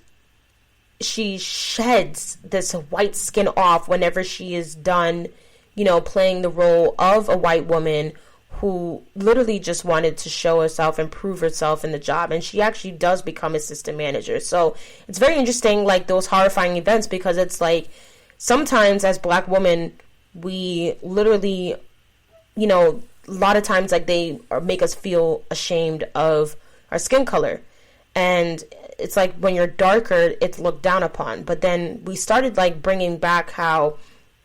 she sheds this white skin off whenever she is done, you know, playing the role of a white woman who literally just wanted to show herself and prove herself in the job. And she actually does become assistant manager. So it's very interesting, like, those horrifying events, because it's like sometimes as black women, we literally, you know, a lot of times, like, they make us feel ashamed of our skin color. And it's like when you're darker, it's looked down upon. But then we started, like, bringing back how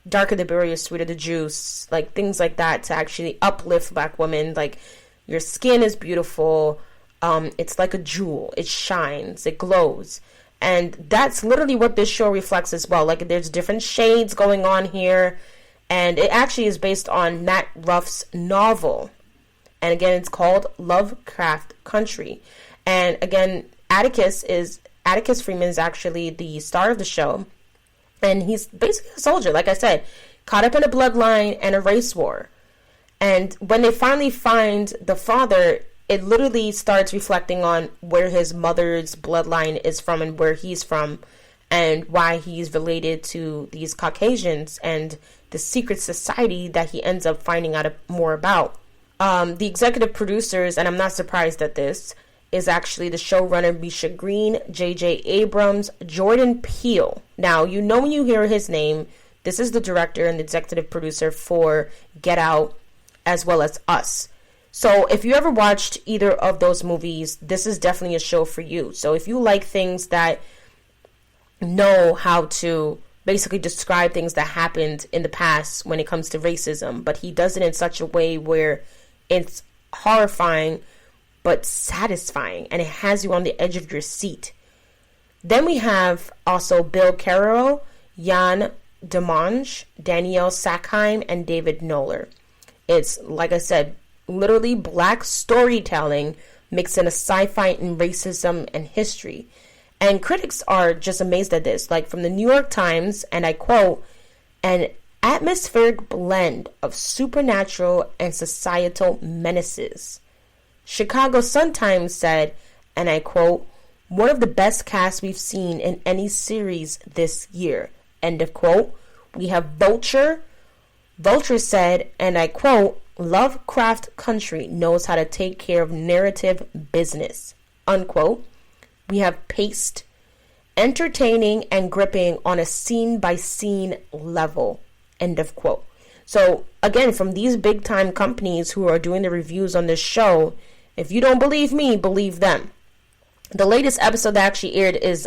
darker the berry is, sweeter the juice, like things like that, to actually uplift black women. Like, your skin is beautiful, it's like a jewel, it shines, it glows. And that's literally what this show reflects as well. Like, there's different shades going on here, and it actually is based on Matt Ruff's novel, and again, it's called Lovecraft Country. And again, Atticus Freeman is actually the star of the show. And he's basically a soldier, like I said, caught up in a bloodline and a race war. And when they finally find the father, it literally starts reflecting on where his mother's bloodline is from and where he's from, and why he's related to these Caucasians and the secret society that he ends up finding out more about. The executive producers, and I'm not surprised at this, is actually the showrunner Misha Green, J.J. Abrams, Jordan Peele. Now, you know when you hear his name, this is the director and the executive producer for Get Out, as well as Us. So if you ever watched either of those movies, this is definitely a show for you. So if you like things that know how to basically describe things that happened in the past when it comes to racism, but he does it in such a way where it's horrifying but satisfying, and it has you on the edge of your seat. Then we have also Bill Carroll, Jan Demange, Danielle Sackheim, and David Knoller. It's, like I said, literally black storytelling mixed in a sci-fi and racism and history. And critics are just amazed at this. Like, from the New York Times, and I quote, an atmospheric blend of supernatural and societal menaces. Chicago Sun-Times said, and I quote, one of the best casts we've seen in any series this year, end of quote. We have Vulture. Vulture said, and I quote, Lovecraft Country knows how to take care of narrative business, unquote. We have Paste, entertaining and gripping on a scene-by-scene level, end of quote. So, again, from these big-time companies who are doing the reviews on this show, if you don't believe me, believe them. The latest episode that actually aired is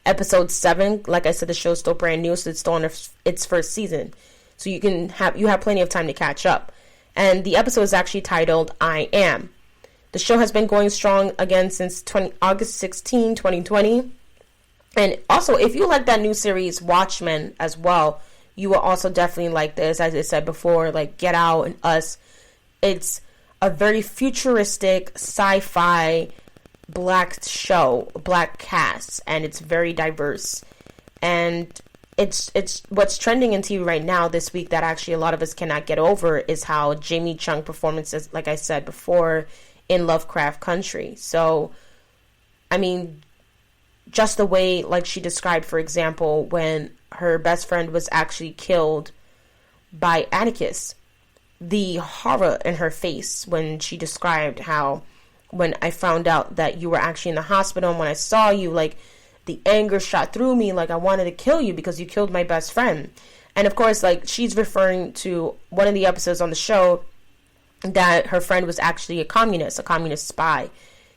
episode 7. Like I said, the show's still brand new, so it's still on its first season. So you have plenty of time to catch up. And the episode is actually titled I Am. The show has been going strong again since August 16, 2020. And also, if you like that new series Watchmen as well, you will also definitely like this. As I said before, like Get Out and Us, it's a very futuristic sci-fi black show, black cast, and it's very diverse. And it's what's trending in TV right now this week that actually a lot of us cannot get over is how Jamie Chung performances, like I said before, in Lovecraft Country. So, I mean, just the way, like she described, for example, when her best friend was actually killed by Atticus, the horror in her face when she described how, when I found out that you were actually in the hospital and when I saw you, like, the anger shot through me, like I wanted to kill you because you killed my best friend. And of course, like, she's referring to one of the episodes on the show that her friend was actually a communist spy.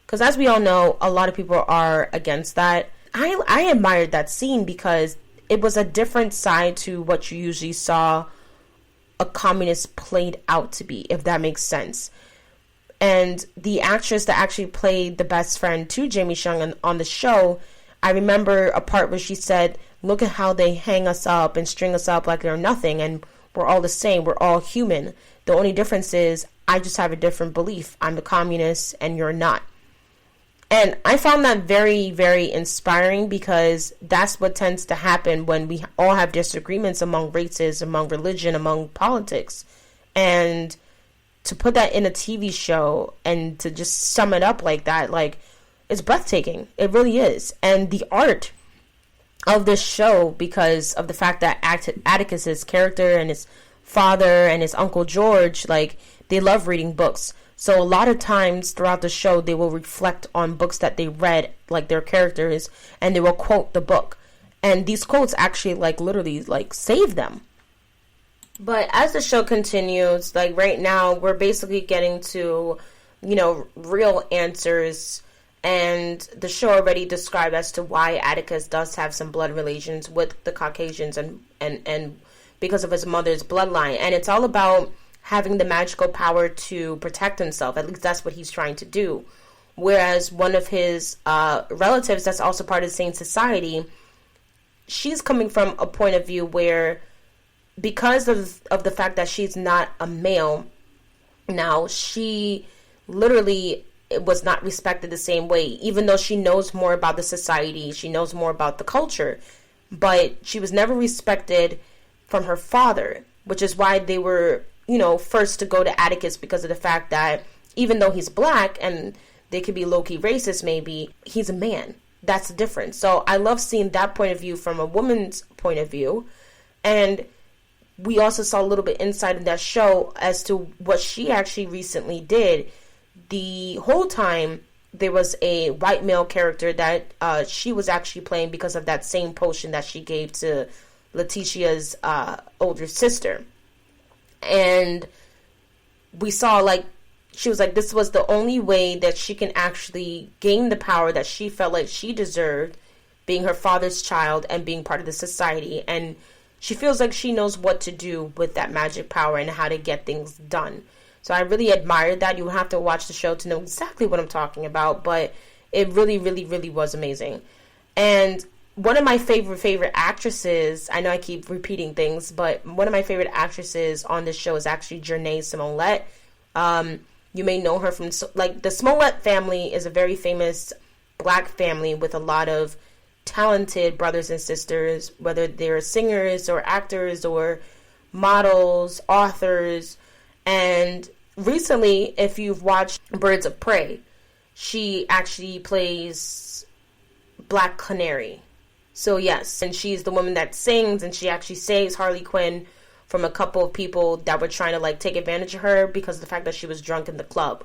Because as we all know, a lot of people are against that. I admired that scene because it was a different side to what you usually saw a communist played out to be, if that makes sense. And the actress that actually played the best friend to Jamie Chung on the show, I remember a part where she said, look at how they hang us up and string us up like they're nothing, and we're all the same, we're all human. The only difference is I just have a different belief. I'm a communist and you're not. And I found that very, very inspiring because that's what tends to happen when we all have disagreements among races, among religion, among politics. And to put that in a TV show and to just sum it up like that, like, it's breathtaking. It really is. And the art of this show, because of the fact that Atticus's character and his father and his Uncle George, like, they love reading books. So a lot of times throughout the show, they will reflect on books that they read, like their characters, and they will quote the book. And these quotes actually, like, literally, like, save them. But as the show continues, like, right now, we're basically getting to, you know, real answers. And the show already described as to why Atticus does have some blood relations with the Caucasians and because of his mother's bloodline. And it's all about having the magical power to protect himself. At least that's what he's trying to do. Whereas one of his relatives that's also part of the same society, she's coming from a point of view where, because of the fact that she's not a male, now she literally was not respected the same way, even though she knows more about the society, she knows more about the culture, but she was never respected from her father, which is why they were, you know, first to go to Atticus, because of the fact that even though he's black and they could be low-key racist maybe, he's a man. That's the difference. So I love seeing that point of view from a woman's point of view. And we also saw a little bit inside of that show as to what she actually recently did. The whole time there was a white male character that she was actually playing because of that same potion that she gave to Letitia's older sister. And we saw, like, she was like, this was the only way that she can actually gain the power that she felt like she deserved, being her father's child and being part of the society. And she feels like she knows what to do with that magic power and how to get things done. So I really admired that. You would have to watch the show to know exactly what I'm talking about, but it really, really, really was amazing. And one of my favorite actresses, I know I keep repeating things, but one of my favorite actresses on this show is actually Janae Smollett. You may know her from, like, the Smollett family is a very famous black family with a lot of talented brothers and sisters, whether they're singers or actors or models, authors. And recently, if you've watched Birds of Prey, she actually plays Black Canary. So yes, and she's the woman that sings, and she actually saves Harley Quinn from a couple of people that were trying to, like, take advantage of her because of the fact that she was drunk in the club.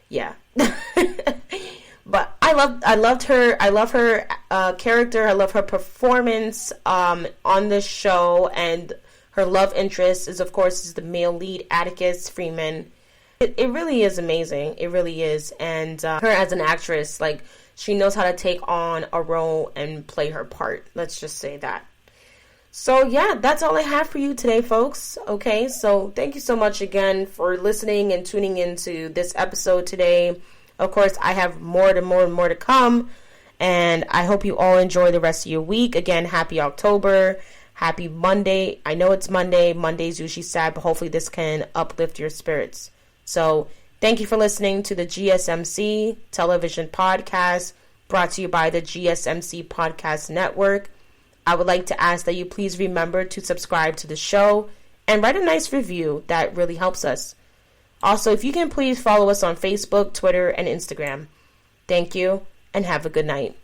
Yeah. But I loved her. I love her character. I love her performance on this show. And her love interest is, of course, the male lead, Atticus Freeman. It really is amazing. It really is. And her as an actress, like, she knows how to take on a role and play her part. Let's just say that. So, yeah, that's all I have for you today, folks. Okay, so thank you so much again for listening and tuning into this episode today. Of course, I have more to come. And I hope you all enjoy the rest of your week. Again, happy October. Happy Monday. I know it's Monday. Monday's usually sad, but hopefully this can uplift your spirits. So thank you for listening to the GSMC television podcast, brought to you by the GSMC Podcast Network. I would like to ask that you please remember to subscribe to the show and write a nice review. That really helps us. Also, if you can please follow us on Facebook, Twitter, and Instagram. Thank you, and have a good night.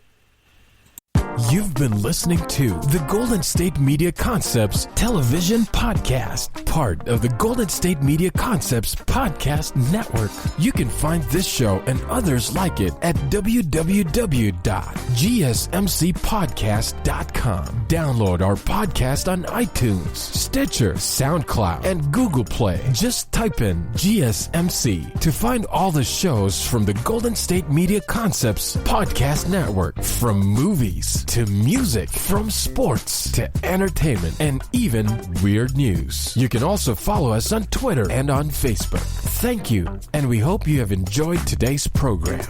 You've been listening to the Golden State Media Concepts television podcast, part of the Golden State Media Concepts podcast network. You can find this show and others like it at www.gsmcpodcast.com. Download our podcast on iTunes, Stitcher, SoundCloud, and Google Play. Just type in GSMC to find all the shows from the Golden State Media Concepts podcast network, from movies to music, from sports to entertainment, and even weird news. You can also follow us on Twitter and on Facebook. Thank you, and we hope you have enjoyed today's program.